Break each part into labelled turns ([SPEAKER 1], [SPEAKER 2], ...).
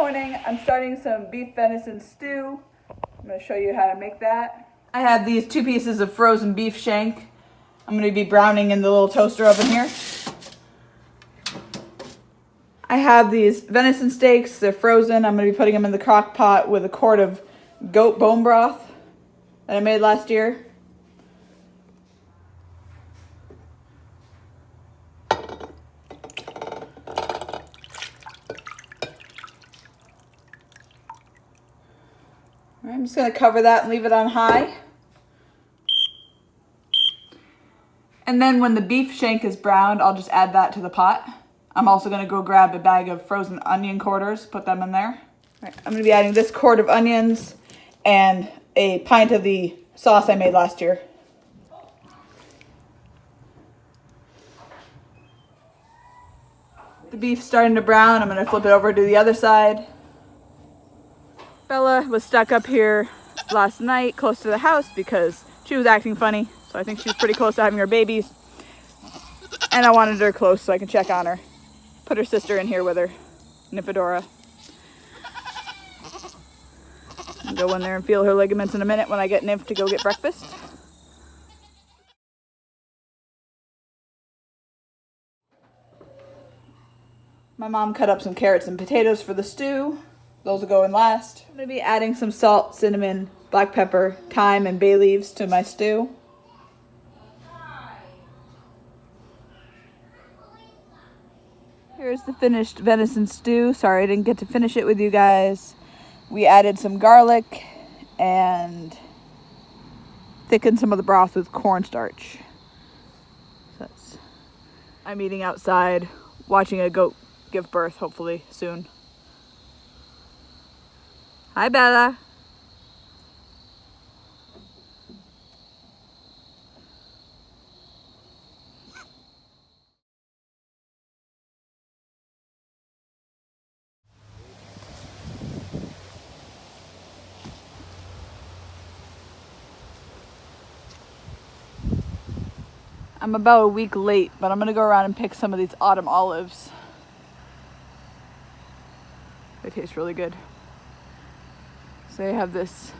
[SPEAKER 1] morning. I'm starting some beef venison stew. I'm going to show you how to make that. I have these 2 pieces of frozen beef shank. I'm going to be browning in the little toaster oven here. I have these venison steaks. They're frozen. I'm going to be putting them in the crock pot with a quart of goat bone broth that I made last year. I'm just going to cover that and leave it on high. And then when the beef shank is browned, I'll just add that to the pot. I'm also going to go grab a bag of frozen onion quarters, put them in there. Right, I'm going to be adding this quart of onions and a pint of the sauce I made last year. The beef's starting to brown. I'm going to flip it over to the other side. Bella was stuck up here last night close to the house because she was acting funny. So I think she was pretty close to having her babies. And I wanted her close so I can check on her. Put her sister in here with her, Nifedora. I'll go in there and feel her ligaments in a minute when I get Nif to go get breakfast. My mom cut up some carrots and potatoes for the stew. Those will go in last. I'm going to be adding some salt, cinnamon, black pepper, thyme, and bay leaves to my stew. Here's the finished venison stew. Sorry I didn't get to finish it with you guys. We added some garlic and thickened some of the broth with cornstarch. I'm eating outside, watching a goat give birth, hopefully soon. Hi, Bella. I'm about a week late, but I'm gonna go around and pick some of these autumn olives. They taste really good. So they have this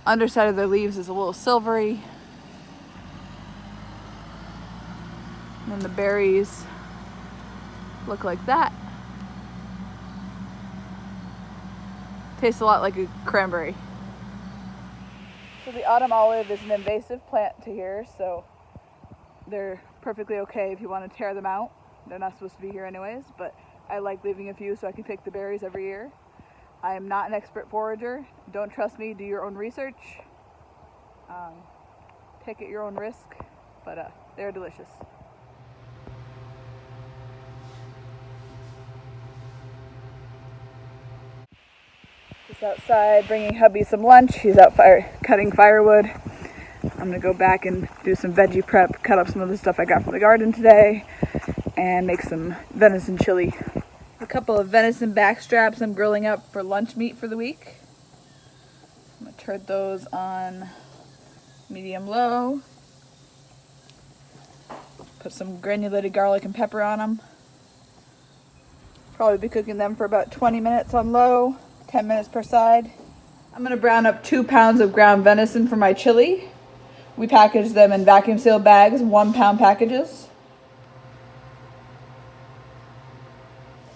[SPEAKER 1] underside of their leaves is a little silvery. And then the berries look like that. Tastes a lot like a cranberry. So the autumn olive is an invasive plant to here, so they're perfectly okay if you want to tear them out. They're not supposed to be here anyways, but I like leaving a few so I can pick the berries every year. I am not an expert forager. Don't trust me, do your own research. Pick at your own risk, but they're delicious. Just outside bringing hubby some lunch. He's out cutting firewood. I'm gonna go back and do some veggie prep, cut up some of the stuff I got from the garden today, and make some venison chili. A couple of venison back straps I'm grilling up for lunch meat for the week. I'm gonna turn those on medium-low. Put some granulated garlic and pepper on them. Probably be cooking them for about 20 minutes on low, 10 minutes per side. I'm gonna brown up 2 pounds of ground venison for my chili. We package them in vacuum sealed bags, 1 pound packages.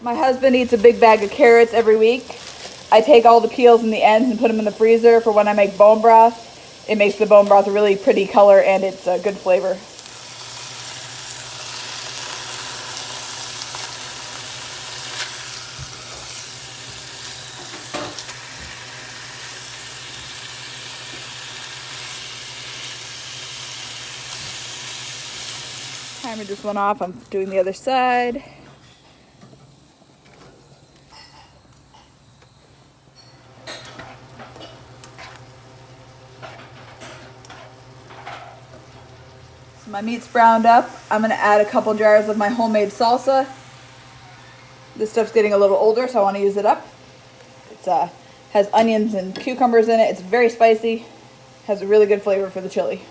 [SPEAKER 1] My husband eats a big bag of carrots every week. I take all the peels and the ends and put them in the freezer for when I make bone broth. It makes the bone broth a really pretty color and it's a good flavor. Timer just went off. I'm doing the other side. So my meat's browned up. I'm going to add a couple jars of my homemade salsa. This stuff's getting a little older, so I want to use it up. It has onions and cucumbers in it. It's very spicy. Has a really good flavor for the chili.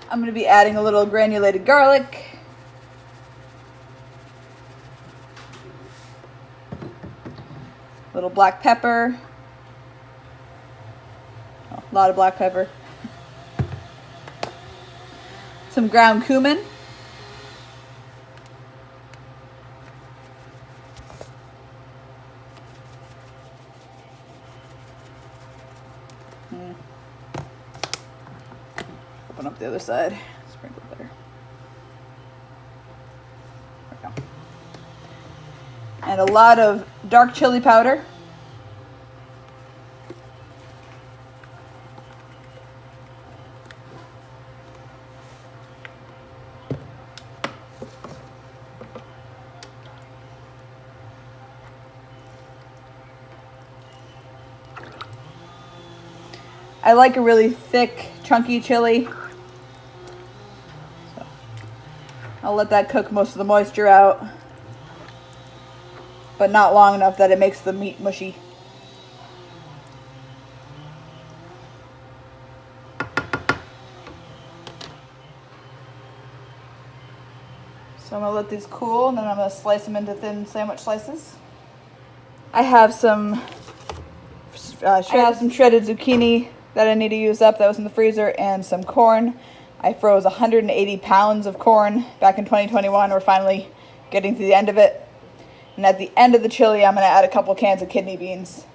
[SPEAKER 1] I'm going to be adding a little granulated garlic. A little black pepper. Oh, a lot of black pepper. Some ground cumin. Open up the other side. Sprinkle there. There we go. And a lot of dark chili powder. I like a really thick, chunky chili. So I'll let that cook most of the moisture out, but not long enough that it makes the meat mushy. So I'm gonna let these cool, and then I'm gonna slice them into thin sandwich slices. I have some shredded zucchini that I need to use up that was in the freezer, and some corn. I froze 180 pounds of corn back in 2021. We're finally getting to the end of it. And at the end of the chili, I'm going to add a couple cans of kidney beans.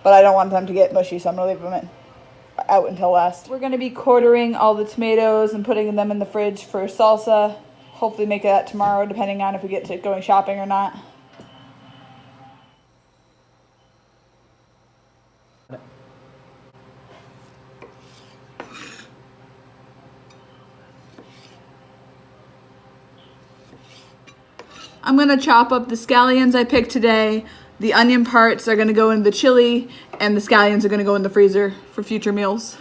[SPEAKER 1] But I don't want them to get mushy, so I'm going to leave them out until last. We're going to be quartering all the tomatoes and putting them in the fridge for salsa. Hopefully make that tomorrow, depending on if we get to going shopping or not. I'm going to chop up the scallions I picked today. The onion parts are going to go in the chili, and the scallions are going to go in the freezer for future meals.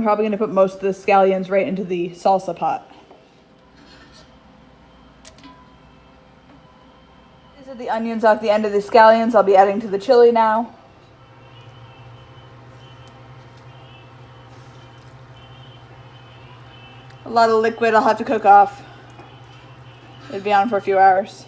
[SPEAKER 1] Probably going to put most of the scallions right into the salsa pot. These are the onions off the end of the scallions I'll be adding to the chili now. A lot of liquid I'll have to cook off. It'll be on for a few hours.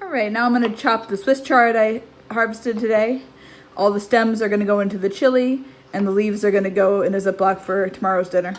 [SPEAKER 1] Alright, now I'm going to chop the Swiss chard I harvested today. All the stems are going to go into the chili, and the leaves are going to go in a Ziploc for tomorrow's dinner.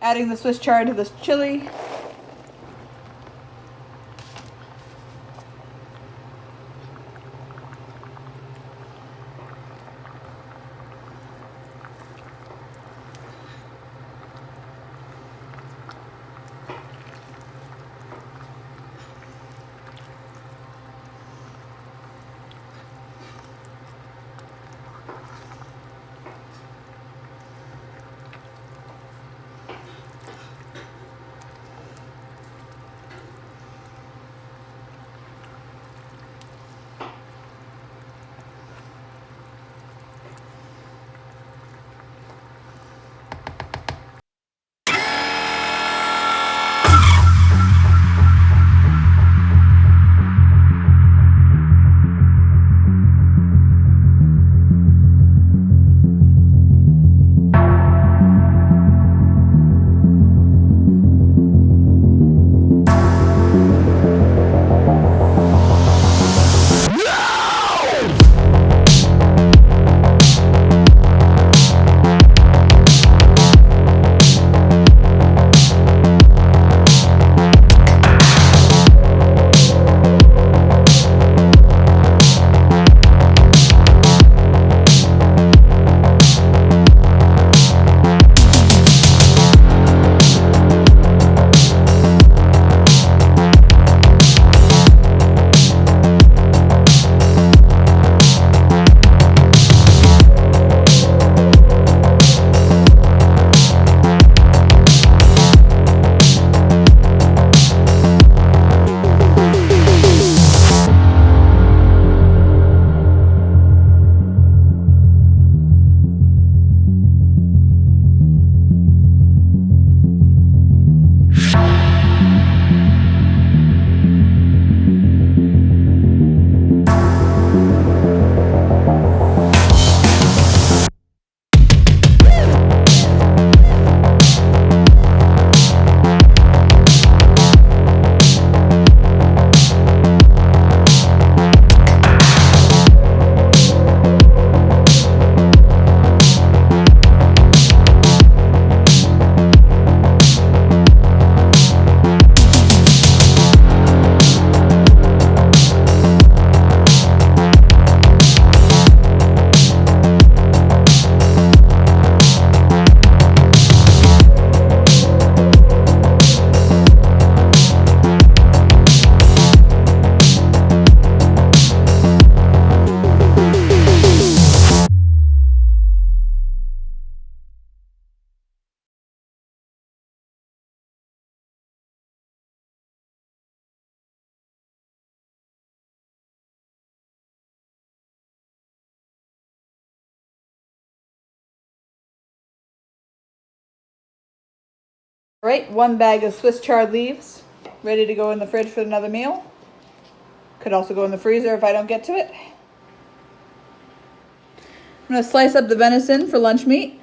[SPEAKER 1] Adding the Swiss chard to this chili. All right, 1 bag of Swiss chard leaves, ready to go in the fridge for another meal. Could also go in the freezer if I don't get to it. I'm going to slice up the venison for lunch meat.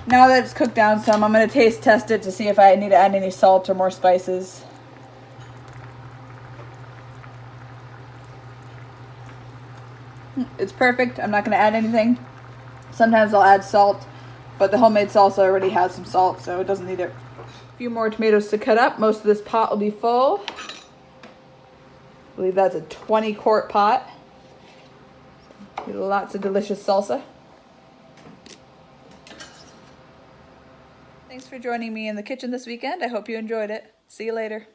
[SPEAKER 1] Now that it's cooked down some, I'm going to taste test it to see if I need to add any salt or more spices. It's perfect. I'm not going to add anything. Sometimes I'll add salt but the homemade salsa already has some salt, so it doesn't need it. A few more tomatoes to cut up. Most of this pot will be full. I believe that's a 20-quart pot. Lots of delicious salsa. Thanks for joining me in the kitchen this weekend. I hope you enjoyed it. See you later.